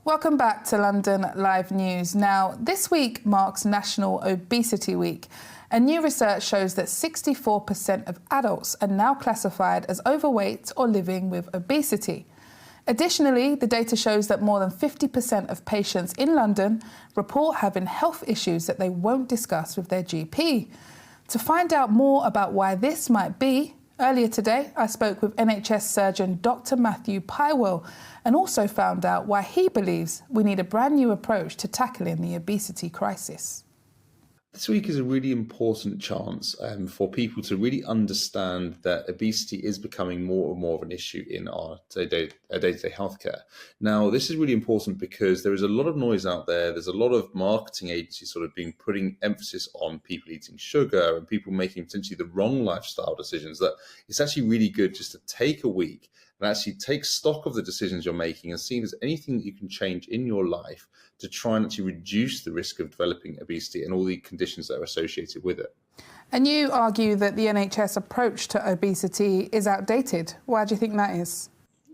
Welcome back to London Live News. Now, this week marks National Obesity Week, and new research shows that 64% of adults are now classified as overweight or living with obesity. Additionally, the data shows that more than 50% of patients in London report having health issues that they won't discuss with their GP. To find out more about why this might be, earlier today, I spoke with NHS surgeon Dr. Matt Pywell and also found out why he believes we need a brand new approach to tackling the obesity crisis. This week is a really important chance for people to really understand that obesity is becoming more and more of an issue in our day-to-day healthcare. Now, this is really important because there is a lot of noise out there. There's a lot of marketing agencies sort of putting emphasis on people eating sugar and people making potentially the wrong lifestyle decisions, that it's actually really good just to take a week and actually take stock of the decisions you're making and see if there's anything that you can change in your life to try and actually reduce the risk of developing obesity and all the conditions that are associated with it. And you argue that the NHS approach to obesity is outdated. Why do you think that is?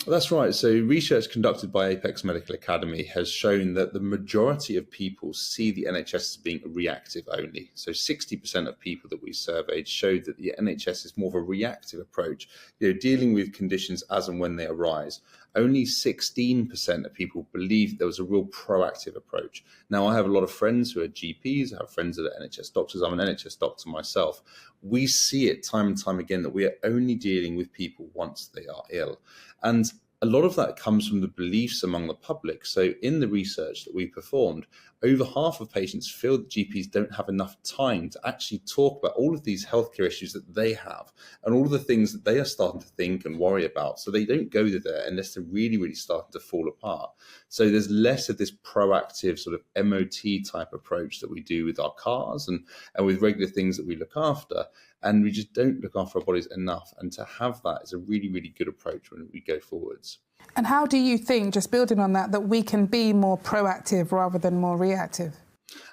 That's right. So research conducted by Apex Medical Academy has shown that the majority of people see the NHS as being reactive only. So 60% of people that we surveyed showed that the NHS is more of a reactive approach, dealing with conditions as and when they arise. Only 16% of people believe there was a real proactive approach. Now, I have a lot of friends who are GPs, I have friends that are NHS doctors, I'm an NHS doctor myself. We see it time and time again that we are only dealing with people once they are ill. And a lot of that comes from the beliefs among the public. So in the research that we performed, over half of patients feel that GPs don't have enough time to actually talk about all of these healthcare issues that they have and all of the things that they are starting to think and worry about. So they don't go there unless they're really, really starting to fall apart. So there's less of this proactive sort of MOT type approach that we do with our cars and with regular things that we look after. And we just don't look after our bodies enough. And to have that is a really, really good approach when we go forwards. And how do you think, just building on that, that we can be more proactive rather than more reactive?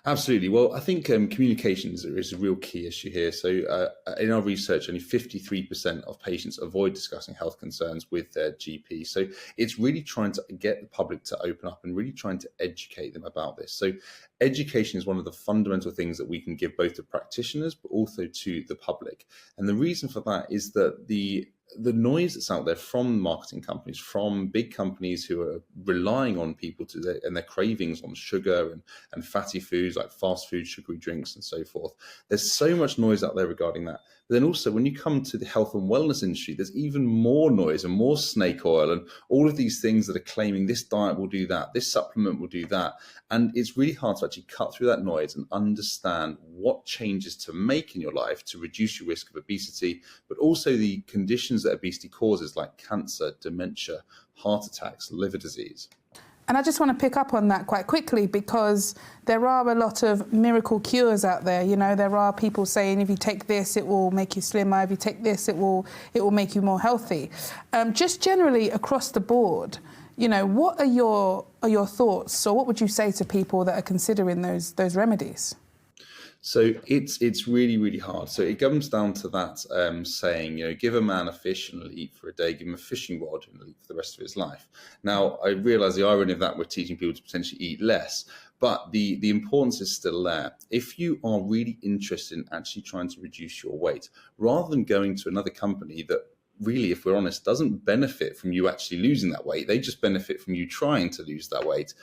Absolutely. Well, I think communication is a real key issue here. So in our research, only 53% of patients avoid discussing health concerns with their GP. So it's really trying to get the public to open up and really trying to educate them about this. So education is one of the fundamental things that we can give both to practitioners, but also to the public. And the reason for that is that the noise that's out there from marketing companies, from big companies who are relying on people and their cravings on sugar and fatty foods like fast food, sugary drinks and so forth. There's so much noise out there regarding that. But then also when you come to the health and wellness industry, there's even more noise and more snake oil and all of these things that are claiming this diet will do that, this supplement will do that. And it's really hard to actually cut through that noise and understand what changes to make in your life to reduce your risk of obesity, but also the conditions that obesity causes like cancer, dementia, heart attacks, liver disease. And I just want to pick up on that quite quickly because there are a lot of miracle cures out there. You know, there are people saying if you take this, it will make you slimmer. If you take this, it will make you more healthy. Just generally across the board, you know, what are your thoughts? So what would you say to people that are considering those remedies? So it's really, really hard. So it comes down to that saying, give a man a fish and he'll eat for a day, give him a fishing rod and he'll eat for the rest of his life. Now, I realise the irony of that, we're teaching people to potentially eat less, but the importance is still there. If you are really interested in actually trying to reduce your weight, rather than going to another company that really, if we're honest, doesn't benefit from you actually losing that weight, they just benefit from you trying to lose that weight,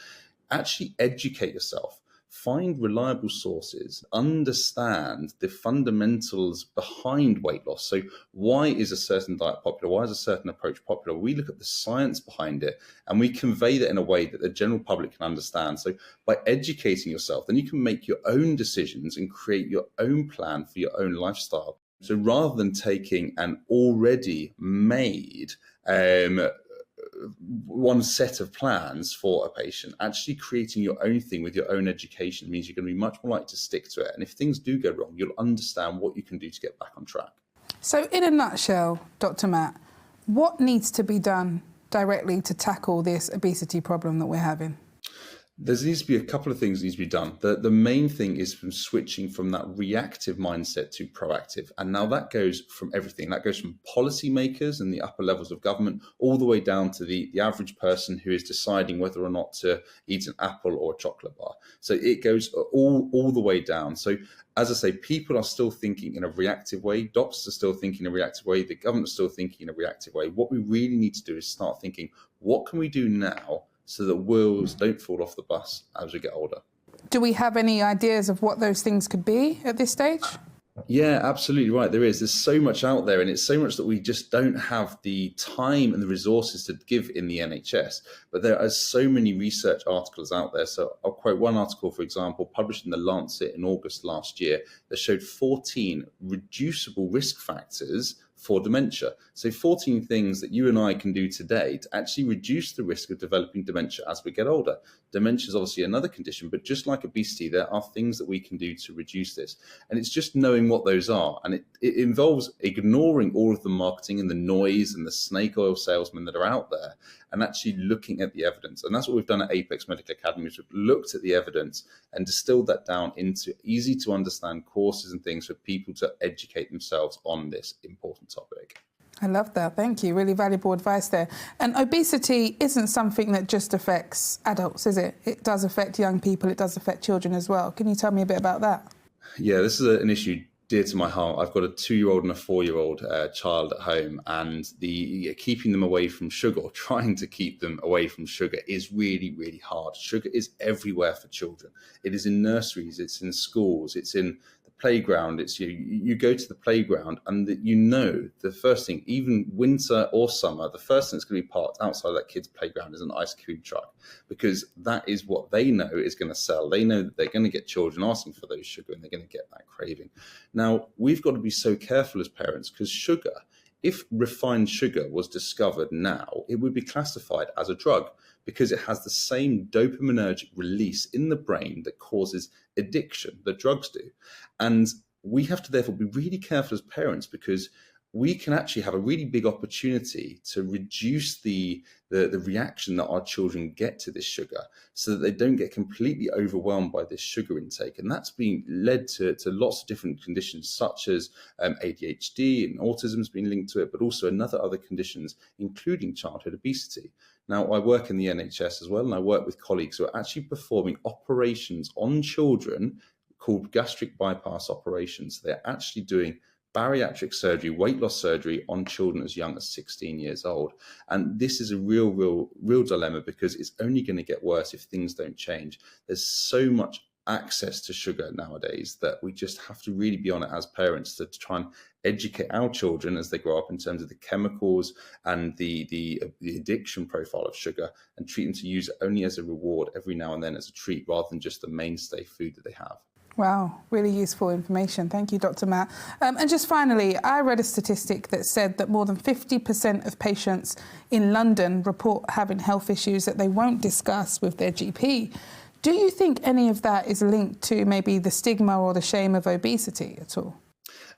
actually educate yourself. Find reliable sources, understand the fundamentals behind weight loss. So why is a certain diet popular? Why is a certain approach popular? We look at the science behind it and we convey that in a way that the general public can understand. So by educating yourself, then you can make your own decisions and create your own plan for your own lifestyle. So rather than taking an already made one set of plans for a patient, actually creating your own thing with your own education means you're going to be much more likely to stick to it. And if things do go wrong, you'll understand what you can do to get back on track. So in a nutshell, Dr. Matt, what needs to be done directly to tackle this obesity problem that we're having? There needs to be a couple of things that needs to be done. The main thing is from switching from that reactive mindset to proactive. And now that goes from everything. That goes from policymakers and the upper levels of government all the way down to the average person who is deciding whether or not to eat an apple or a chocolate bar. So it goes all the way down. So as I say, people are still thinking in a reactive way. Doctors are still thinking in a reactive way. The government is still thinking in a reactive way. What we really need to do is start thinking, what can we do now so that wheels don't fall off the bus as we get older? Do we have any ideas of what those things could be at this stage? Yeah, absolutely right. There's so much out there, and it's so much that we just don't have the time and the resources to give in the NHS. But there are so many research articles out there. So I'll quote one article, for example, published in The Lancet in August last year, that showed 14 reducible risk factors for dementia. So 14 things that you and I can do today to actually reduce the risk of developing dementia as we get older. Dementia is obviously another condition, but just like obesity, there are things that we can do to reduce this. And it's just knowing what those are. And it involves ignoring all of the marketing and the noise and the snake oil salesmen that are out there and actually looking at the evidence. And that's what we've done at Apex Medical Academy, is we've looked at the evidence and distilled that down into easy to understand courses and things for people to educate themselves on this important topic. I love that. Thank you. Really valuable advice there. And obesity isn't something that just affects adults, is it? It does affect young people. It does affect children as well. Can you tell me a bit about that? Yeah, this is an issue dear to my heart. I've got a 2-year-old and a 4-year-old child at home, and keeping them away from sugar, or trying to keep them away from sugar, is really, really hard. Sugar is everywhere for children. It is in nurseries, it's in schools, it's in the playground. It's you go to the playground, and the first thing, even winter or summer, the first thing that's going to be parked outside of that kid's playground is an ice cream truck, because that is what they know is going to sell. They know that they're going to get children asking for those sugar, and they're going to get that craving. Now, we've got to be so careful as parents, because sugar, if refined sugar was discovered now, it would be classified as a drug, because it has the same dopaminergic release in the brain that causes addiction that drugs do. And we have to therefore be really careful as parents, because we can actually have a really big opportunity to reduce the reaction that our children get to this sugar, so that they don't get completely overwhelmed by this sugar intake. And that's been led to lots of different conditions, such as ADHD, and autism has been linked to it, but also other conditions, including childhood obesity. Now, I work in the NHS as well, and I work with colleagues who are actually performing operations on children called gastric bypass operations. They're actually doing bariatric surgery, weight loss surgery on children as young as 16 years old. And this is a real dilemma, because it's only going to get worse if things don't change. There's so much access to sugar nowadays that we just have to really be on it as parents to try and educate our children as they grow up in terms of the chemicals and the addiction profile of sugar, and treat them to use it only as a reward every now and then as a treat, rather than just the mainstay food that they have. Wow, really useful information. Thank you, Dr. Matt. And just finally, I read a statistic that said that more than 50% of patients in London report having health issues that they won't discuss with their GP. Do you think any of that is linked to maybe the stigma or the shame of obesity at all?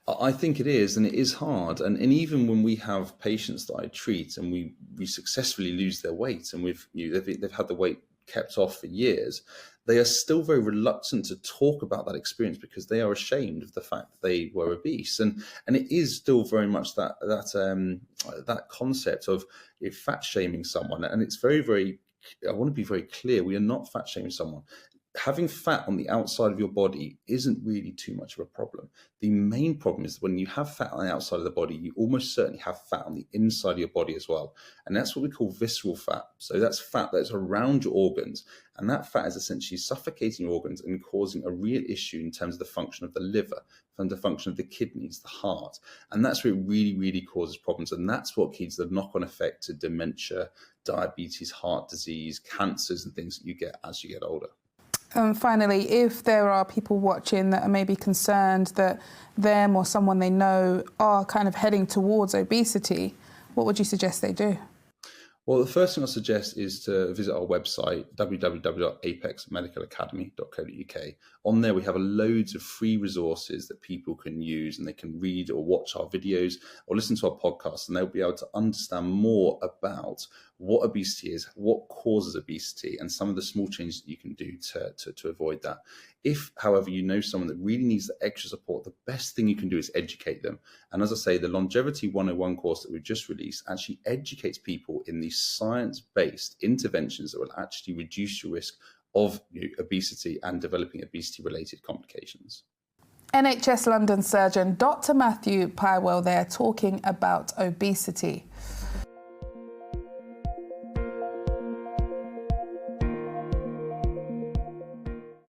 I think it is, and it is hard. And even when we have patients that I treat and we successfully lose their weight, and they've had the weight kept off for years, they are still very reluctant to talk about that experience, because they are ashamed of the fact that they were obese. And it is still very much that concept of fat shaming someone. And it's very, I want to be very clear, we are not fat shaming someone. Having fat on the outside of your body isn't really too much of a problem. The main problem is when you have fat on the outside of the body, you almost certainly have fat on the inside of your body as well. And that's what we call visceral fat. So that's fat that's around your organs. And that fat is essentially suffocating your organs and causing a real issue in terms of the function of the liver, and the function of the kidneys, the heart. And that's where it really causes problems. And that's what leads to the knock-on effect to dementia, diabetes, heart disease, cancers, and things that you get as you get older. Finally, if there are people watching that are maybe concerned that them or someone they know are kind of heading towards obesity, what would you suggest they do? Well, the first thing I'll suggest is to visit our website, www.apexmedicalacademy.co.uk. On there, we have loads of free resources that people can use, and they can read or watch our videos or listen to our podcasts, and they'll be able to understand more about what obesity is, what causes obesity, and some of the small changes that you can do to avoid that. If, however, you know someone that really needs the extra support, the best thing you can do is educate them. And as I say, the Longevity 101 course that we've just released actually educates people in these science-based interventions that will actually reduce your risk of obesity and developing obesity-related complications. NHS London surgeon Dr. Matt Pywell there talking about obesity.